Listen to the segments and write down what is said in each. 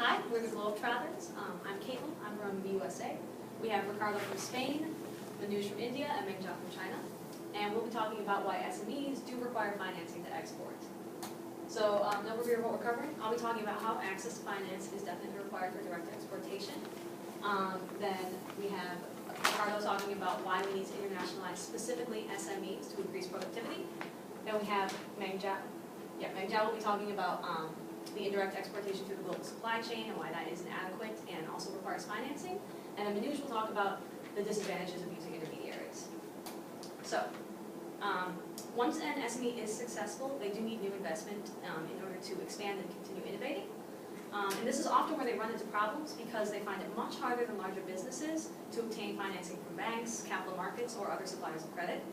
Hi, we're the Globetrotters. I'm Caitlin. I'm from the USA. We have Ricardo from Spain, Manuj from India, and Mengjiao from China. And we'll be talking about why SMEs do require financing to export. So, an overview of what we're covering. I'll be talking about how access to finance is definitely required for direct exportation. Then we have Ricardo talking about why we need to internationalize specifically SMEs to increase productivity. Then we have Mengjiao. Mengjiao will be talking about the indirect exportation through the global supply chain and why that is inadequate and also requires financing. And then Manuj will talk about the disadvantages of using intermediaries. So, once an SME is successful, they do need new investment in order to expand and continue innovating. And this is often where they run into problems because they find it much harder than larger businesses to obtain financing from banks, capital markets, or other suppliers of credit.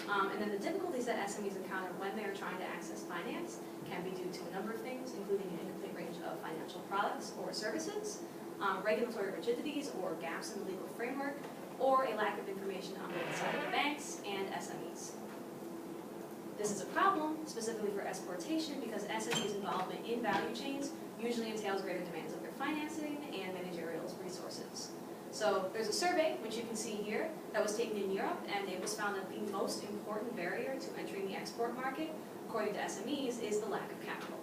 And then the difficulties that SMEs encounter when they are trying to access finance can be due to a number of things, including an incomplete range of financial products or services, regulatory rigidities or gaps in the legal framework, or a lack of information on both the side of the banks and SMEs. This is a problem specifically for exportation because SMEs' involvement in value chains usually entails greater demands of their financing and managerial resources. So there's a survey, which you can see here, that was taken in Europe, and it was found that the most important barrier to entering the export market, according to SMEs, is the lack of capital.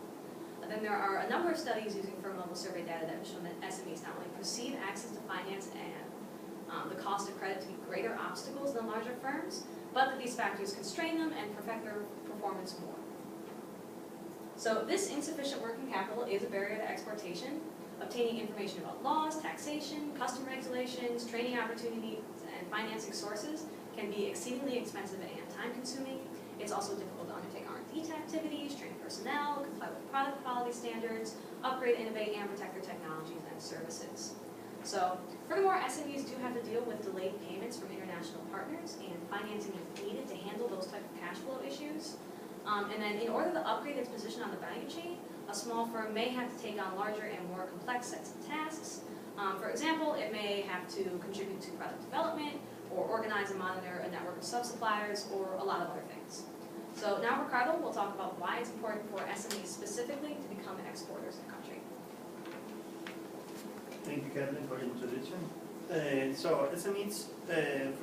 And then there are a number of studies using firm-level survey data that have shown that SMEs not only perceive access to finance and the cost of credit to be greater obstacles than larger firms, but that these factors constrain them and perfect their performance more. So this insufficient working capital is a barrier to exportation. Obtaining information about laws, taxation, custom regulations, training opportunities, and financing sources can be exceedingly expensive and time-consuming. It's also difficult to undertake R&D activities, train personnel, comply with product quality standards, upgrade, innovate, and protect their technologies and services. So, furthermore, SMEs do have to deal with delayed payments from international partners, and financing is needed to handle those type of cash flow issues. And then in order to upgrade its position on the value chain, a small firm may have to take on larger and more complex sets of tasks. For example, it may have to contribute to product development, or organize and monitor a network of sub-suppliers, or a lot of other things. So now Ricardo will talk about why it's important for SMEs specifically to become exporters in the country. Thank you, Kathleen, for the introduction. So SMEs,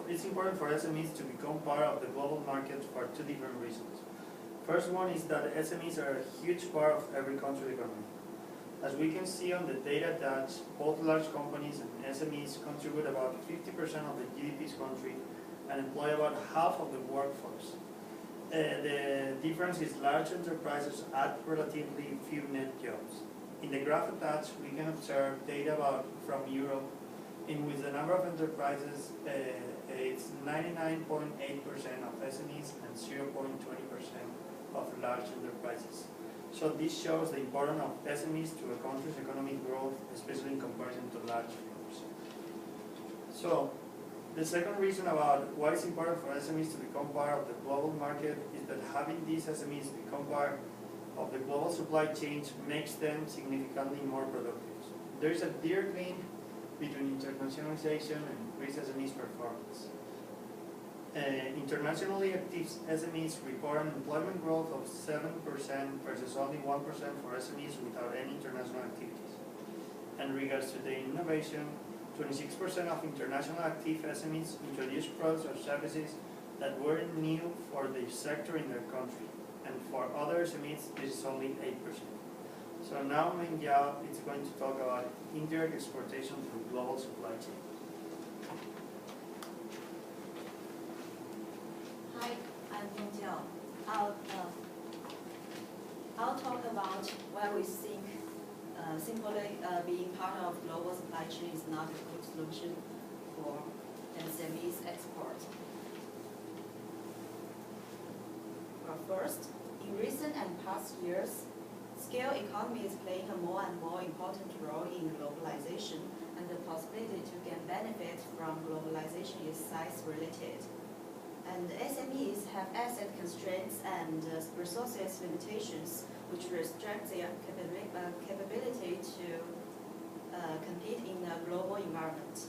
it's important for SMEs to become part of the global market for two different reasons. First one is that SMEs are a huge part of every country's economy. As we can see on the data that both large companies and SMEs contribute about 50% of the GDP's country and employ about half of the workforce. The difference is large enterprises add relatively few net jobs. In the graph attached, we can observe data from Europe in which the number of enterprises is 99.8% of SMEs and 0.20% of large enterprises. So this shows the importance of SMEs to a country's economic growth, especially in comparison to large firms. So the second reason about why it's important for SMEs to become part of the global market is that having these SMEs become part of the global supply chain makes them significantly more productive. There is a direct link between internationalization and increased SMEs performance. Internationally active SMEs report an employment growth of 7% versus only 1% for SMEs without any international activities. And regards to the innovation, 26% of international active SMEs introduce products or services that weren't new for the sector in their country. And for other SMEs, this is only 8%. So now Mengjiao is going to talk about indirect exportation through global supply chain. Hi, I'm mengjiao. I'll talk about why we think simply being part of global supply chain is not a good solution for SMEs export. Well, first, in recent and past years, scale economy is playing a more and more important role in globalization, and the possibility to gain benefit from globalization is size-related. And SMEs have asset constraints and resources limitations, which restrict their capability to compete in a global environment.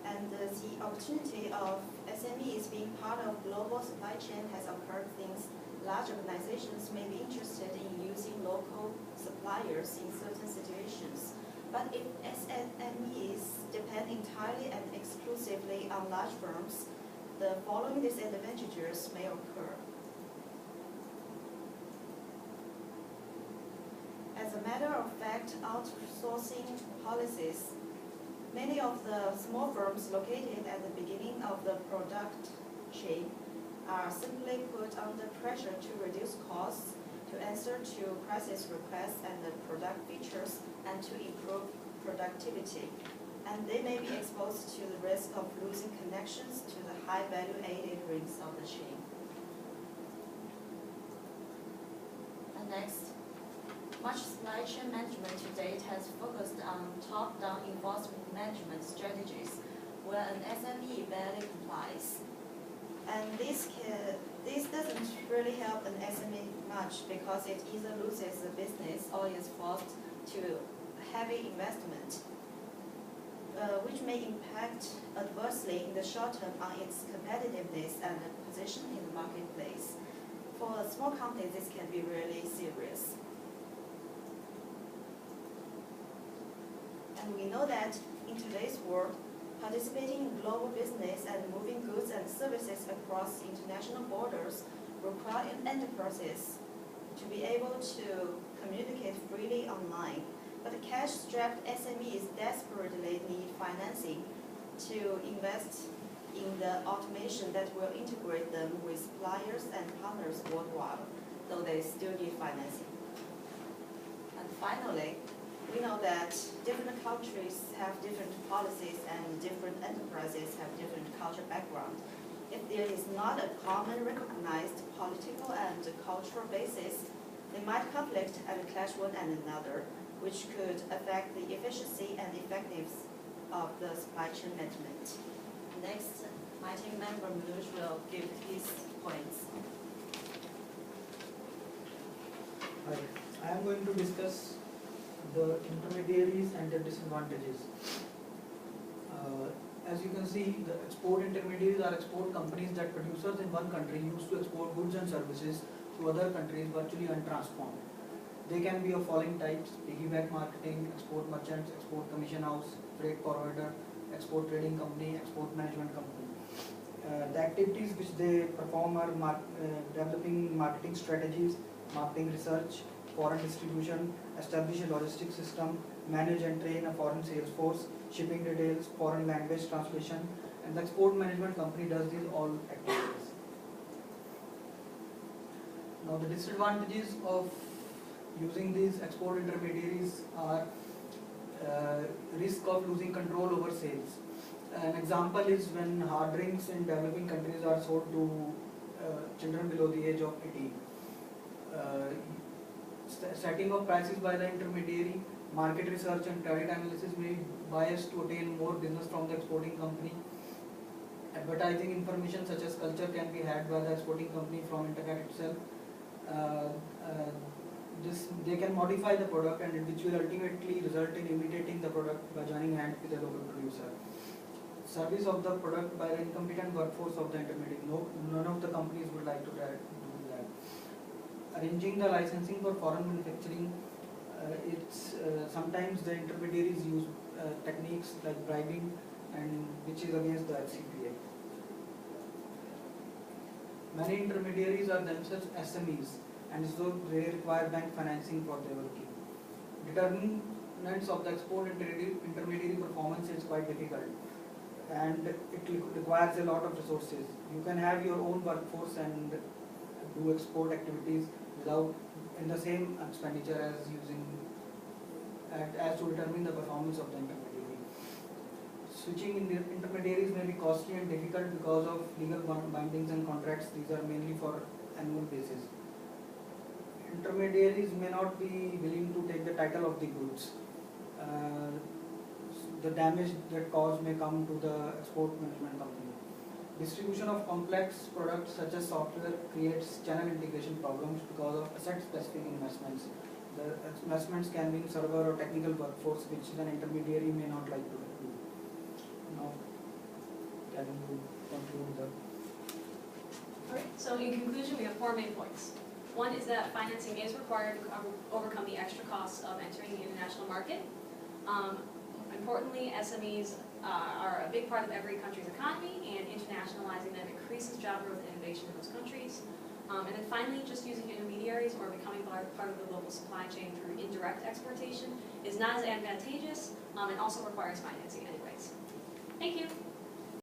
And the opportunity of SMEs being part of global supply chain has occurred since large organizations may be interested in using local suppliers in certain situations. But if SMEs depend entirely and exclusively on large firms, the following disadvantages may occur. As a matter of fact, outsourcing policies, many of the small firms located at the beginning of the product chain are simply put under pressure to reduce costs, to answer to crisis requests and the product features, and to improve productivity. And they may be exposed to the risk of losing connections to the high value-added rings of the chain. And next, much supply chain management to date has focused on top-down enforcement management strategies, where an SME barely complies. And this doesn't really help an SME much because it either loses the business or is forced to heavy investment, which may impact adversely in the short term on its competitiveness and position in the marketplace. For small companies, this can be really serious. And we know that in today's world, participating in global business and moving goods and services across international borders require enterprises to be able to communicate freely online. But cash-strapped SMEs desperately need financing to invest in the automation that will integrate them with suppliers and partners worldwide, though they still need financing. And finally, we know that different countries have different policies and different enterprises have different cultural background. If there is not a common recognized political and cultural basis, they might conflict and clash one and another, which could affect the efficiency and effectiveness of the supply chain management. Next, my team member Manuj will give his points. Hi, I am going to discuss the intermediaries and their disadvantages. As you can see, the export intermediaries are export companies that producers in one country use to export goods and services to other countries virtually untransformed. They can be of following types: piggyback marketing, export merchants, export commission house, freight forwarder, export trading company, export management company. The activities which they perform are developing marketing strategies, marketing research, foreign distribution, establish a logistics system, manage and train a foreign sales force, shipping details, foreign language translation, and the export management company does these all activities. Now the disadvantages of using these export intermediaries are risk of losing control over sales. An example is when hard drinks in developing countries are sold to children below the age of 18. Setting of prices by the intermediary, market research and credit analysis may be biased to attain more business from the exporting company. Advertising information such as culture can be had by the exporting company from internet itself. They can modify the product and which will ultimately result in imitating the product by joining hands with a local producer. Service of the product by the incompetent workforce of the intermediary. None of the companies would like to do that. Arranging the licensing for foreign manufacturing, sometimes the intermediaries use techniques like bribing, and which is against the FCPA. Many intermediaries are themselves SMEs, and so they require bank financing for their working. Determinants of the export intermediary performance is quite difficult, and it requires a lot of resources. You can have your own workforce and do export activities without in the same expenditure as to determine the performance of the intermediary. Switching in the intermediaries may be costly and difficult because of legal bindings and contracts. These are mainly for annual basis. Intermediaries may not be willing to take the title of the goods. The damage that caused may come to the export management company. Distribution of complex products such as software creates channel integration problems because of asset-specific investments. The investments can be in server or technical workforce, which an intermediary may not like to do. Now, can you conclude the... Alright, so in conclusion, we have 4 main points. One is that financing is required to overcome the extra costs of entering the international market. Importantly, SMEs are a big part of every country's economy, and internationalizing them increases job growth and innovation in those countries. And then finally, just using intermediaries or becoming part of the global supply chain through indirect exportation is not as advantageous and also requires financing anyways. Thank you.